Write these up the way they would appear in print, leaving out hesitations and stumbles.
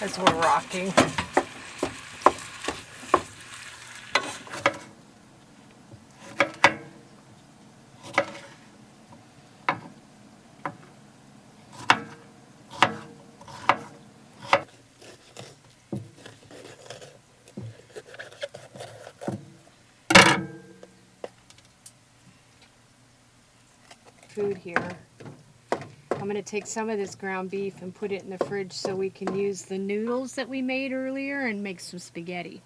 as we're rocking. Food here. I'm going to take some of this ground beef and put it in the fridge so we can use the noodles that we made earlier and make some spaghetti.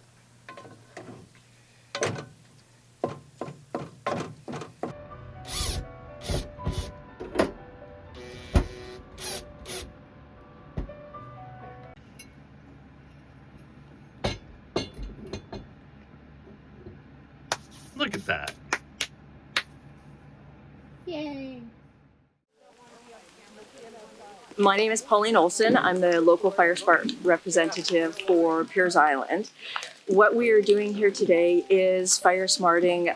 Look at that. Yay! My name is Pauline Olson. I'm the local FireSmart representative for Piers Island. What we are doing here today is FireSmarting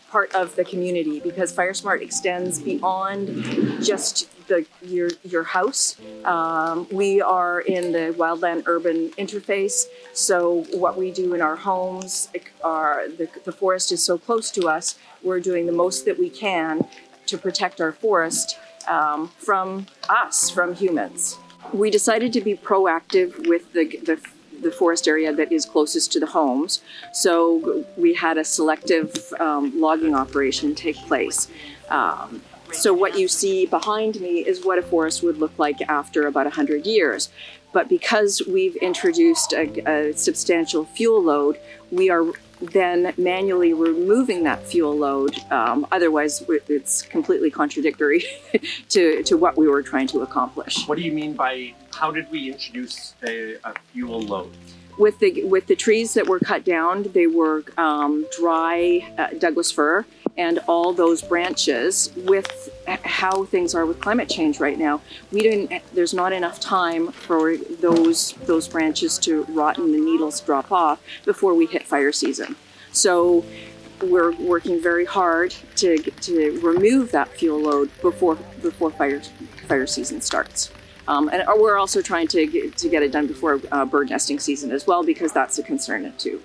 part of the community, because FireSmart extends beyond just your house. We are in the wildland urban interface, so what we do in our homes, the forest is so close to us, we're doing the most that we can to protect our forest from us, from humans. We decided to be proactive with the forest area that is closest to the homes. So we had a selective logging operation take place. So what you see behind me is what a forest would look like after about 100 years. But because we've introduced a substantial fuel load, we are then manually removing that fuel load. Otherwise, it's completely contradictory to what we were trying to accomplish. What do you mean by, how did we introduce a fuel load? With the trees that were cut down, they were dry Douglas fir, and all those branches, with how things are with climate change right now, there's not enough time for those branches to rot and the needles drop off before we hit fire season. So we're working very hard to remove that fuel load before fire season starts. And we're also trying to get it done before bird nesting season as well, because that's a concern too.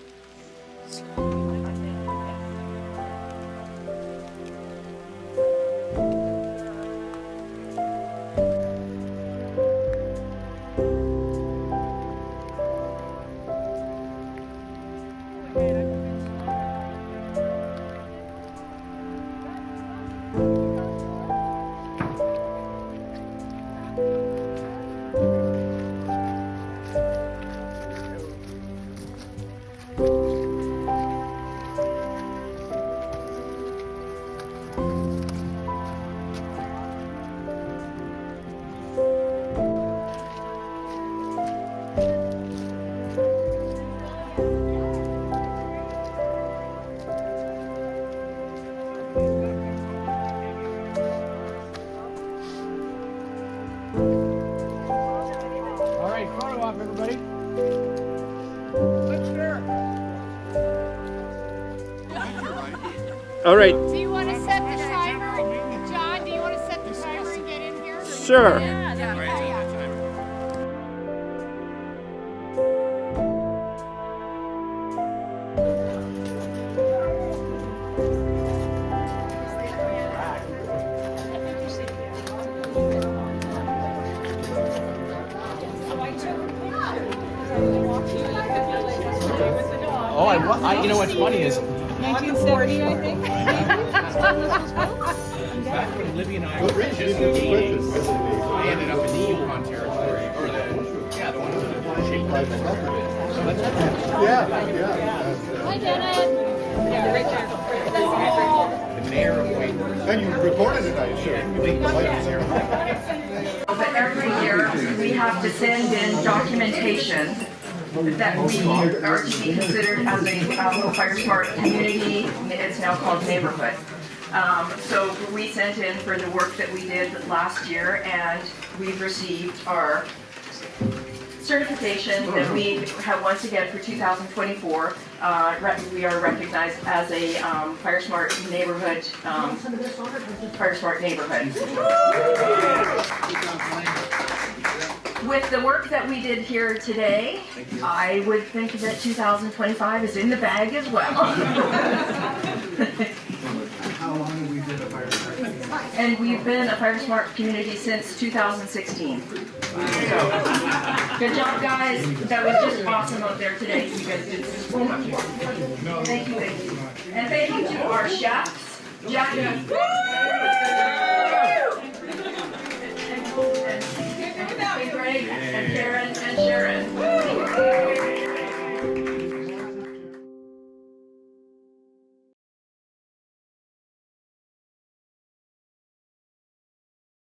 Photo op, everybody. Let's share. All right. Do you want to set the timer? John, do you want to set the timer and get in here? Sure. Oh, you know what's funny is 1940, I think. back when Libby and I were just in the 80s, I ended up in the Yukon territory, or the one shaped like a culprit. So that's Hi, Janet. the mayor of Wayne. And you recorded it, I assume. But every year we have to send in documentation that we are to be considered as a FireSmart community. It's now called neighborhood. So we sent in for the work that we did last year, and we've received our certification that we have once again for 2024. We are recognized as a FireSmart neighborhood, FireSmart neighborhood. with the work that we did here today, I would think that 2025 is in the bag as well. How long have we been a fire department? And we've been a FireSmart community since 2016. So, good job, guys. That was just awesome out there today. You guys did so much work. Thank you. And thank you to our chefs, Jack and Greg and Karen and Sharon.